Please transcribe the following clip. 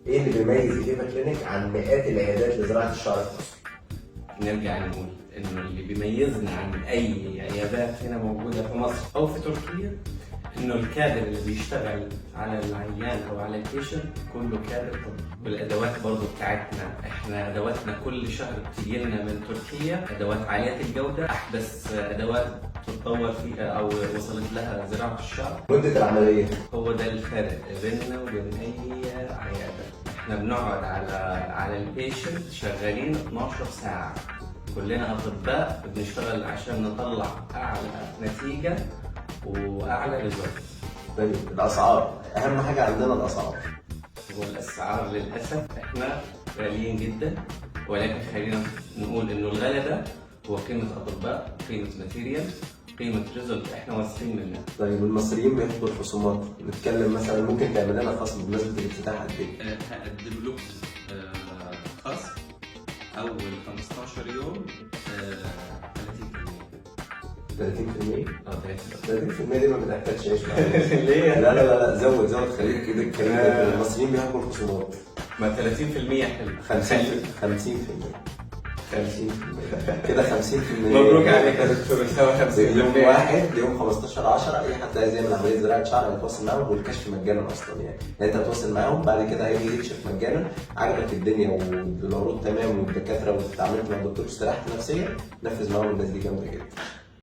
ايه اللي بيميز ايفا كلينيك عن مئات العيادات لزراعه الشعر في مصر؟ نرجع نقول انه اللي بيميزنا عن اي عيادات هنا موجوده في مصر او في تركيا انه الكادر اللي بيشتغل على العيان او على البيشنت كله كادر طب. والادوات برضه بتاعتنا احنا ادواتنا كل شهر بتجي لنا من تركيا، ادوات عاليه الجوده، احدث ادوات تتطور فيها او وصلت لها زراعه الشعر. مده العمليه هو ده الفرق بيننا وبين اي عياده. احنا بنقعد على البيشنت شغالين 12 ساعه، كلنا اطباء بنشتغل عشان نطلع اعلى نتيجه واعلى ريزلت. طيب الاسعار، اهم حاجه عندنا الاسعار. والاسعار للاسف احنا غاليين جدا، ولكن خلينا نقول انه الغلا ده هو قيمه اطباء، قيمه ماتيريال، قيمه ريزلت احنا واثقين منها. طيب المصريين بيحبوا الخصومات، نتكلم مثلا ممكن تعمل لنا خصم بمناسبه الافتتاح قد ايه؟ هقدم لكم خصم اول 15 يوم 30%. 30%. 30% دي ما بتحتاجش عيش ليه؟ لا لا لا زود خليك كده الكلام ده. المصريين بيحبوا الخصومات. ما 30% حلو. 50% كده 50%. مبروك عليك يا دكتور، سوا 50%. يوم واحد يوم 15/10 اي حد عايز يعمل عمليه زراعه شعر هيتواصل معاهم، والكشف مجانا اصلا يعني انت هتتواصل معاهم بعد كده هيجي يكشف مجانا. عجبك الدنيا والعروض تمام والدكاتره واتعاملت مع الدكتور استريحت نفسيا، نفذ معاهم. الناس دي جامده جدا.